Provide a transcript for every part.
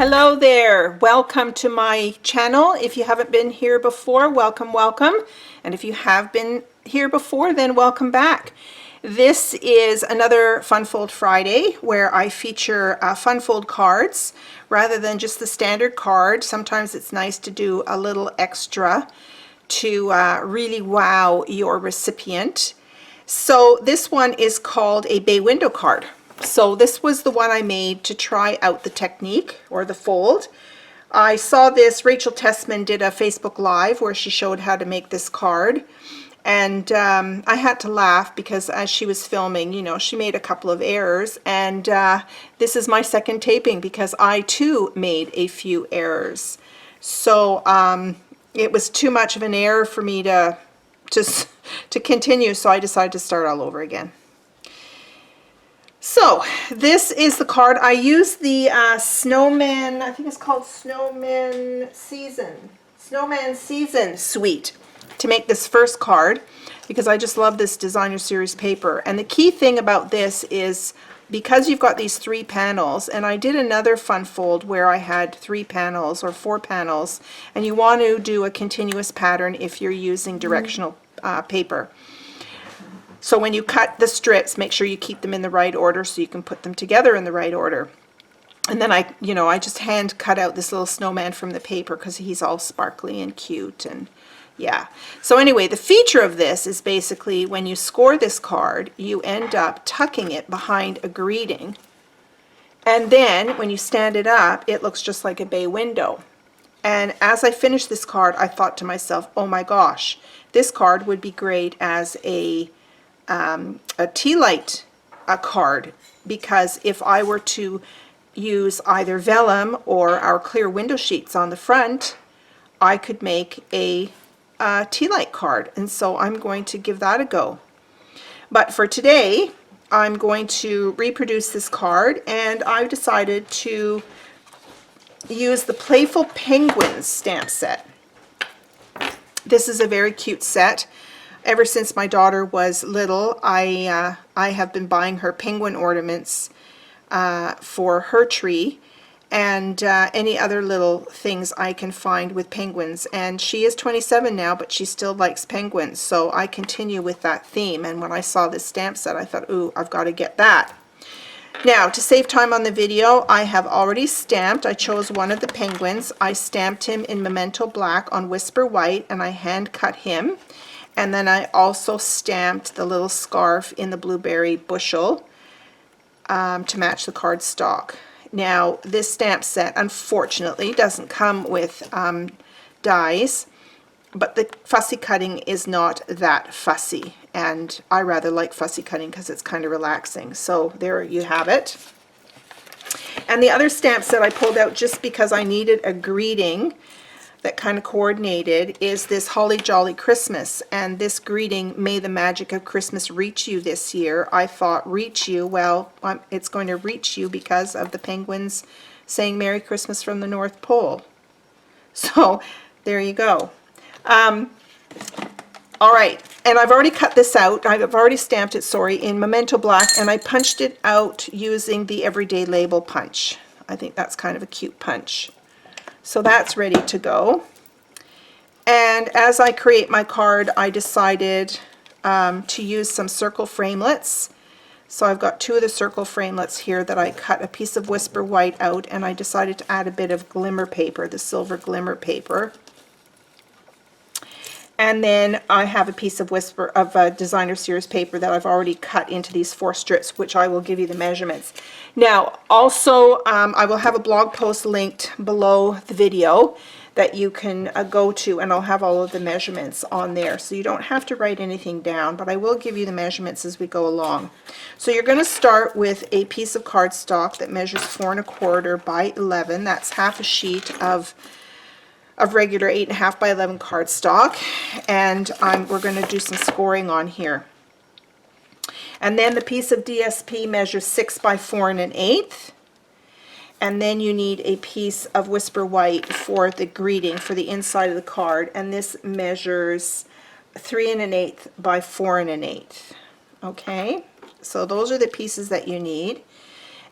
Hello there, welcome to my channel. If you haven't been here before, welcome, welcome. And if you have been here before, then welcome back. This is another Fun Fold Friday where I feature Fun Fold cards rather than just the standard card. Sometimes it's nice to do a little extra to really wow your recipient. So this one is called a bay window card. So this was the one I made to try out the technique or the fold. I saw this, Rachel Tessman did a Facebook Live where she showed how to make this card. And I had to laugh because as she was filming, you know, she made a couple of errors. And this is my second taping because I too made a few errors. So it was too much of an error for me to continue, so I decided to start all over again. So this is the card. I used the Snowman, I think it's called Snowman Season Suite to make this first card because I just love this designer series paper. And the key thing about this is because you've got these 3 panels, and I did another Fun Fold where I had 3 panels or 4 panels, and you want to do a continuous pattern if you're using directional paper. So when you cut the strips, make sure you keep them in the right order so you can put them together in the right order. And then I just hand cut out this little snowman from the paper because he's all sparkly and cute, and yeah. So anyway, the feature of this is basically when you score this card, you end up tucking it behind a greeting. And then when you stand it up, it looks just like a bay window. And as I finished this card, I thought to myself, oh my gosh, this card would be great as a tea light card, because if I were to use either vellum or our clear window sheets on the front, I could make a tea light card, and so I'm going to give that a go. But for today, I'm going to reproduce this card, and I've decided to use the Playful Penguins stamp set. This is a very cute set. Ever since my daughter was little, I have been buying her penguin ornaments for her tree and any other little things I can find with penguins. And she is 27 now, but she still likes penguins, so I continue with that theme. And when I saw this stamp set, I thought, ooh, I've got to get that. Now, to save time on the video, I have already stamped. I chose one of the penguins. I stamped him in Memento Black on Whisper White, and I hand cut him. And then I also stamped the little scarf in the Blueberry Bushel to match the cardstock. Now, this stamp set, unfortunately, doesn't come with dies, but the fussy cutting is not that fussy. And I rather like fussy cutting because it's kind of relaxing. So there you have it. And the other stamp set I pulled out just because I needed a greeting that kind of coordinated is this Holly Jolly Christmas, and this greeting, may the magic of Christmas reach you this year. I thought reach you, well, it's going to reach you because of the penguins saying Merry Christmas from the North Pole. So there you go. All right, and I've already cut this out. I've already stamped it, sorry, in Memento Black, and I punched it out using the Everyday Label punch. I think that's kind of a cute punch. So that's ready to go. And as I create my card, I decided to use some circle framelits. So I've got 2 of the circle framelits here that I cut a piece of Whisper White out, and I decided to add a bit of glimmer paper, the silver glimmer paper. And then I have a piece of designer series paper that I've already cut into these 4 strips, which I will give you the measurements. Now, also, I will have a blog post linked below the video that you can go to, and I'll have all of the measurements on there. So you don't have to write anything down, but I will give you the measurements as we go along. So you're going to start with a piece of cardstock that measures 4 1/4 by 11. That's half a sheet of regular 8.5 by 11 cardstock, and we're going to do some scoring on here. And then the piece of DSP measures 6 by 4 1/8, and then you need a piece of Whisper White for the greeting for the inside of the card, and this measures 3 1/8 by 4 1/8. Okay, so those are the pieces that you need.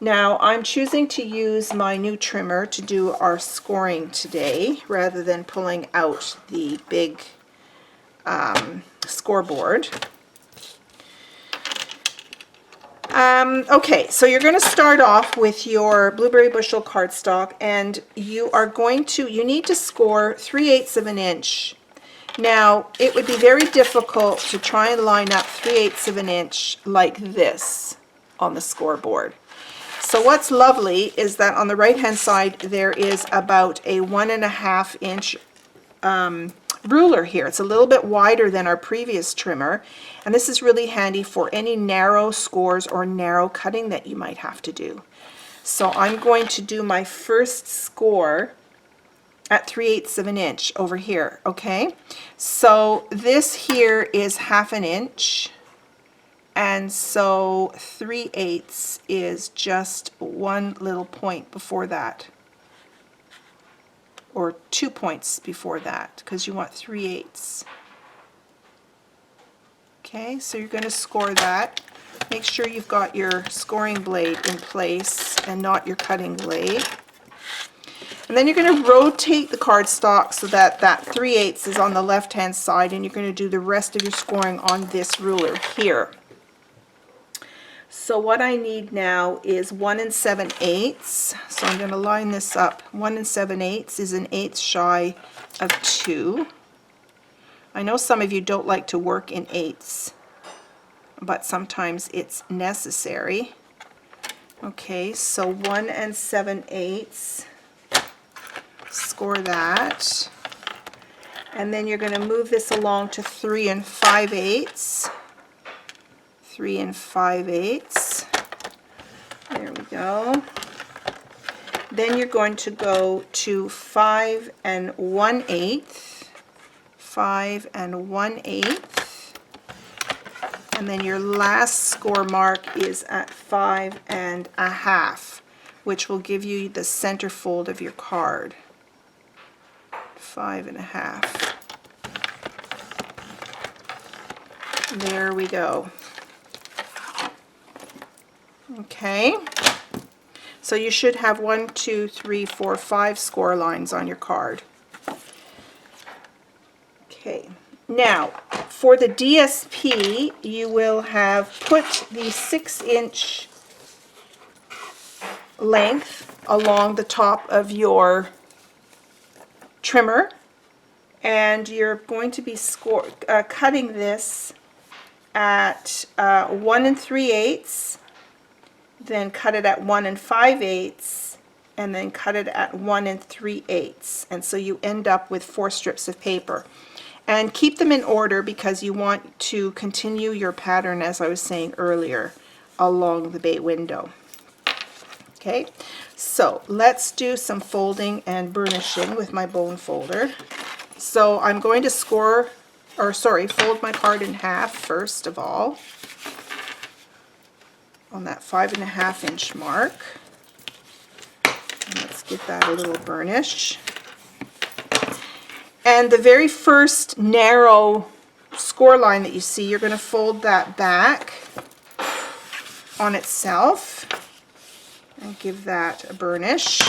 Now I'm choosing to use my new trimmer to do our scoring today rather than pulling out the big scoreboard. Okay, so you're going to start off with your blueberry bushel cardstock, and you need to score 3/8 of an inch. Now, it would be very difficult to try and line up 3/8 of an inch like this on the scoreboard. So what's lovely is that on the right hand side there is about a 1.5 inch ruler here. It's a little bit wider than our previous trimmer, and this is really handy for any narrow scores or narrow cutting that you might have to do. So I'm going to do my first score at 3/8 of an inch over here. Okay, so this here is 1/2 inch, and so 3/8 is just one little point before that, or 2 points before that, because you want 3/8. Okay, so you're going to score that. Make sure you've got your scoring blade in place and not your cutting blade. And then you're going to rotate the cardstock so that that 3/8 is on the left hand side, and you're going to do the rest of your scoring on this ruler here. So what I need now is 1 7/8. So I'm going to line this up. 1 7/8 is 1/8 shy of 2. I know some of you don't like to work in eighths, but sometimes it's necessary. Okay, so 1 7/8. Score that. And then you're going to move this along to 3 5/8. 3 5/8. There we go. Then you're going to go to 5 1/8. 5 1/8. And then your last score mark is at 5 1/2, which will give you the center fold of your card. 5 1/2. There we go. Okay, so you should have 1 2 3 4 5 score lines on your card. Okay, now for the DSP, you will have put the 6-inch length along the top of your trimmer, and you're going to be cutting this at 1 3/8, then cut it at 1 5/8, and then cut it at 1 3/8, and so you end up with 4 strips of paper. And keep them in order because you want to continue your pattern, as I was saying earlier, along the bay window. Okay, so let's do some folding and burnishing with my bone folder. So I'm going to fold my card in half first of all, on that 5 1/2 inch mark. And let's give that a little burnish. And the very first narrow score line that you see, you're going to fold that back on itself and give that a burnish.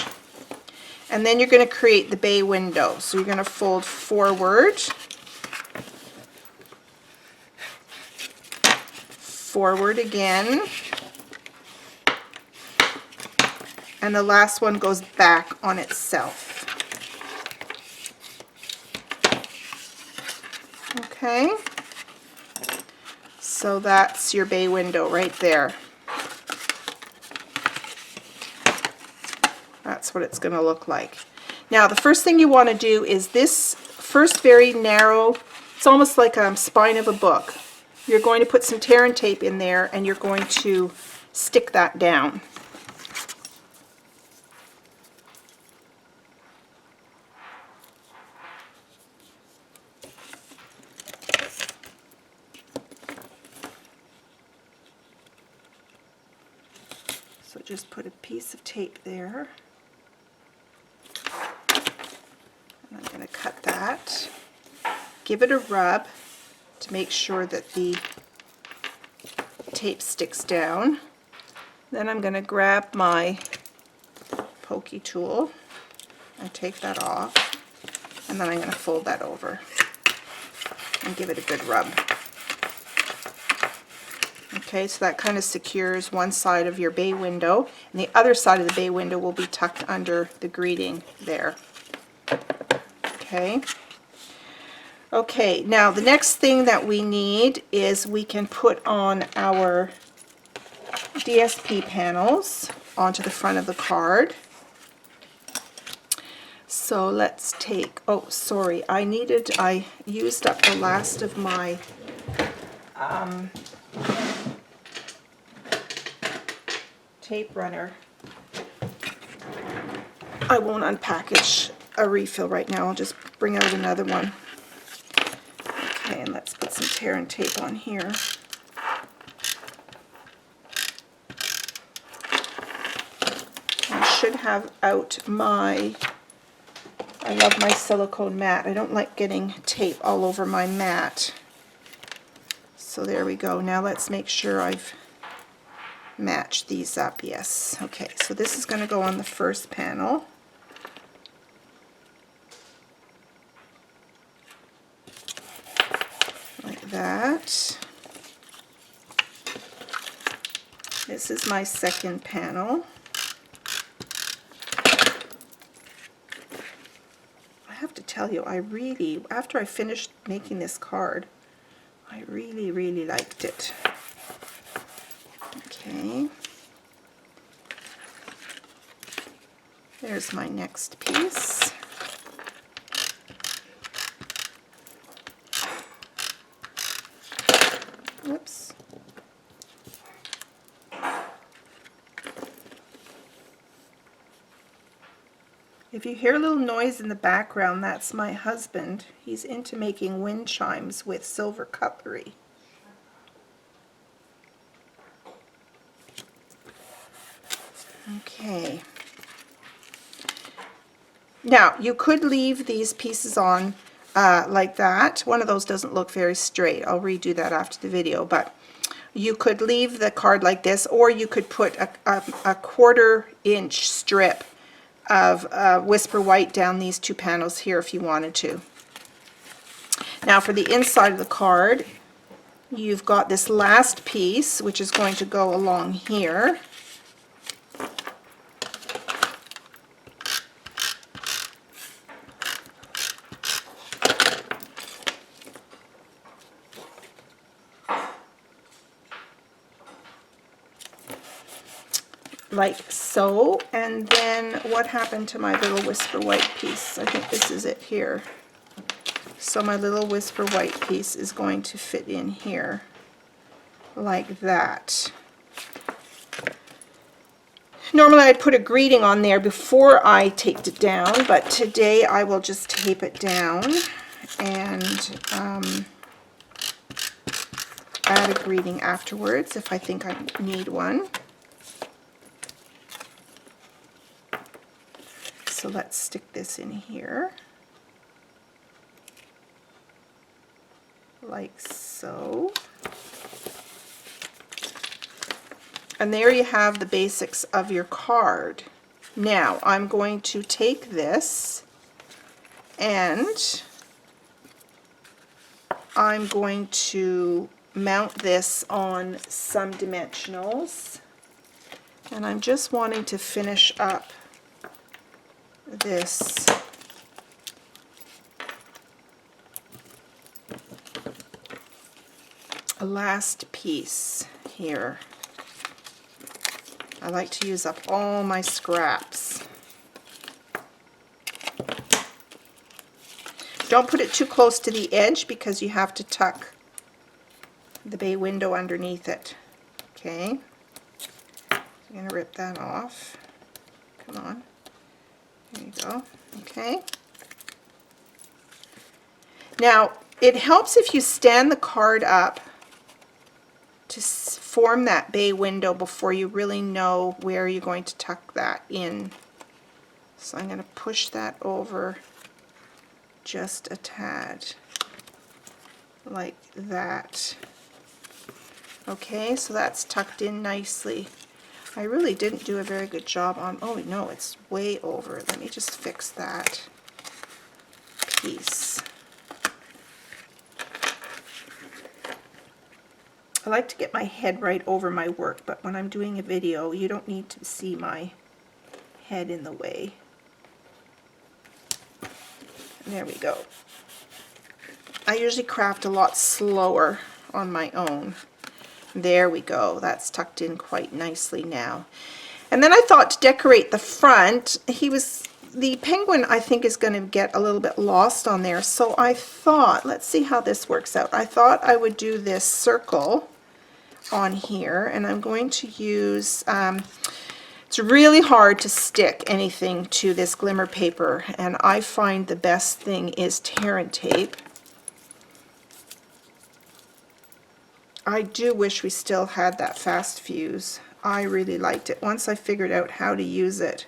And then you're going to create the bay window. So you're going to fold forward, forward again, and the last one goes back on itself. Okay, so that's your bay window right there. That's what it's going to look like. Now the first thing you want to do is this first very narrow, it's almost like a spine of a book. You're going to put some tear and tape in there, and you're going to stick that down. So just put a piece of tape there. And I'm going to cut that. Give it a rub to make sure that the tape sticks down. Then I'm going to grab my pokey tool and take that off, and then I'm going to fold that over and give it a good rub. Okay, so that kind of secures one side of your bay window, and the other side of the bay window will be tucked under the greeting there. Okay. Okay, now the next thing that we need is we can put on our DSP panels onto the front of the card. So let's take, oh sorry, I used up the last of my tape runner. I won't unpackage a refill right now, I'll just bring out another one. Okay, and let's put some tear and tape on here. I should have out my, I love my silicone mat. I don't like getting tape all over my mat. So there we go. Now let's make sure I've matched these up. Yes. Okay, so this is going to go on the first panel. Like that. This is my second panel. I have to tell you, after I finished making this card, I really liked it. Okay. There's my next piece. Whoops. If you hear a little noise in the background, that's my husband. He's into making wind chimes with silver cutlery. Okay. Now, you could leave these pieces on like that. One of those doesn't look very straight. I'll redo that after the video, but you could leave the card like this, or you could put a 1/4 inch strip of Whisper White down these two panels here if you wanted to. Now for the inside of the card, you've got this last piece which is going to go along here. Like so, and then what happened to my little Whisper White piece? I think this is it here. So my little Whisper White piece is going to fit in here like that. Normally I'd put a greeting on there before I taped it down, but today I will just tape it down and add a greeting afterwards if I think I need one. So let's stick this in here, like so. And there you have the basics of your card. Now I'm going to take this and I'm going to mount this on some dimensionals, and I'm just wanting to finish up this last piece here. I like to use up all my scraps. Don't put it too close to the edge because you have to tuck the bay window underneath it. Okay, I'm going to rip that off. Come on. There you go. Okay. Now, it helps if you stand the card up to form that bay window before you really know where you're going to tuck that in. So I'm going to push that over just a tad, like that. Okay, so that's tucked in nicely. I really didn't do a very good job on, oh no, it's way over. Let me just fix that piece. I like to get my head right over my work, but when I'm doing a video, you don't need to see my head in the way. And there we go. I usually craft a lot slower on my own. There we go. That's tucked in quite nicely now. And then I thought to decorate the front, the penguin I think is going to get a little bit lost on there. So I thought, let's see how this works out. I thought I would do this circle on here, and I'm going to use, it's really hard to stick anything to this glimmer paper, and I find the best thing is tear and tape. I do wish we still had that fast fuse. I really liked it. Once I figured out how to use it,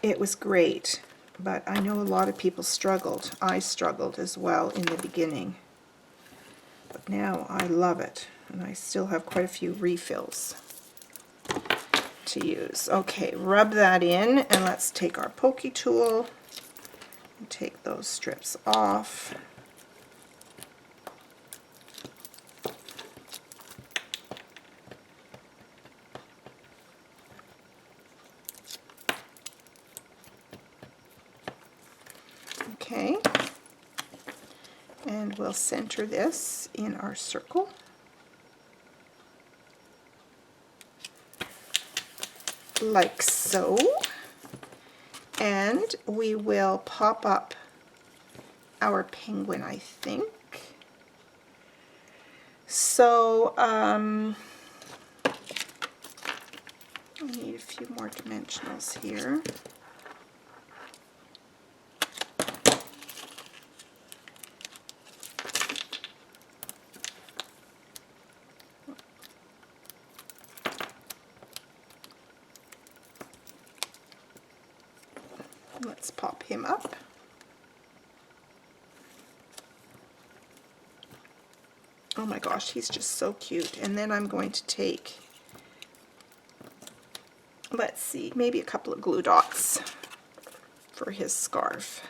it was great. But I know a lot of people struggled. I struggled as well in the beginning. But now I love it. And I still have quite a few refills to use. Okay, rub that in, and let's take our pokey tool and take those strips off. Okay, and we'll center this in our circle. Like so. And we will pop up our penguin, I think. So, I need a few more dimensionals here. Let's pop him up. Oh my gosh, he's just so cute. And then I'm going to take, let's see, maybe a couple of glue dots for his scarf.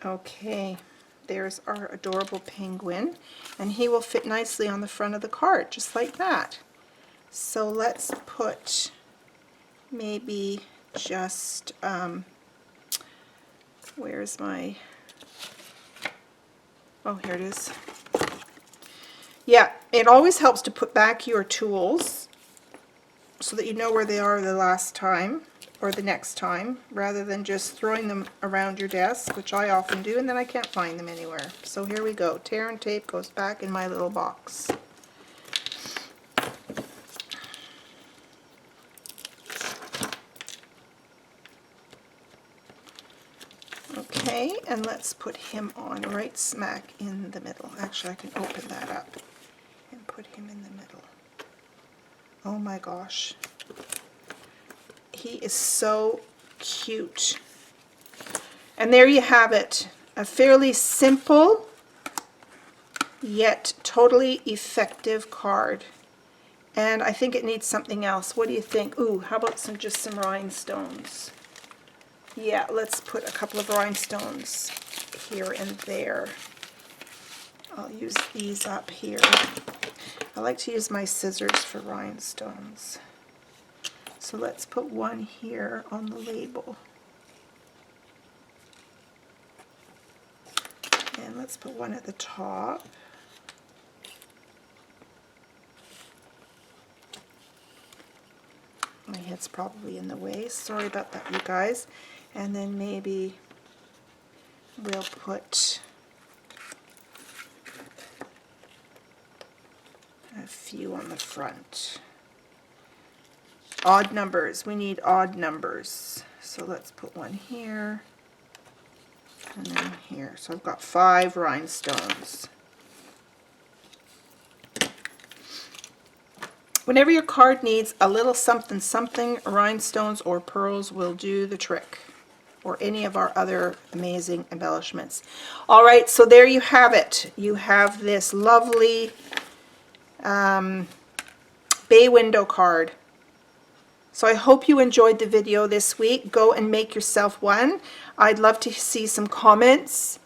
Okay, there's our adorable penguin, and he will fit nicely on the front of the card, just like that. So let's put maybe just, where's my, oh, here it is. Yeah, it always helps to put back your tools so that you know where they are the last time or the next time, rather than just throwing them around your desk, which I often do, and then I can't find them anywhere. So here we go. Tear and tape goes back in my little box. Okay, and let's put him on right smack in the middle. Actually, I can open that up and put him in the middle. Oh my gosh. He is so cute. And there you have it. A fairly simple yet totally effective card. And I think it needs something else. What do you think? Ooh, how about just some rhinestones? Yeah, let's put a couple of rhinestones here and there. I'll use these up here. I like to use my scissors for rhinestones. So let's put one here on the label. And let's put one at the top. My head's probably in the way. Sorry about that, you guys. And then maybe we'll put a few to you on the front. Odd numbers. We need odd numbers. So let's put one here and then here. So I've got 5 rhinestones. Whenever your card needs a little something something, rhinestones or pearls will do the trick, or any of our other amazing embellishments. All right, so there you have it. You have this lovely bay window card. So I hope you enjoyed the video this week. Go and make yourself one. I'd love to see some comments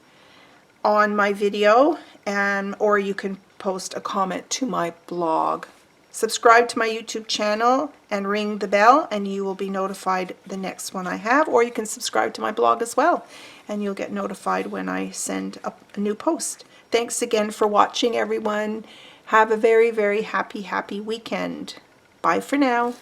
on my video, or you can post a comment to my blog. Subscribe to my YouTube channel and ring the bell and you will be notified the next one I have, or you can subscribe to my blog as well and you'll get notified when I send up a new post. Thanks again for watching, everyone. Have a very, very happy weekend. Bye for now.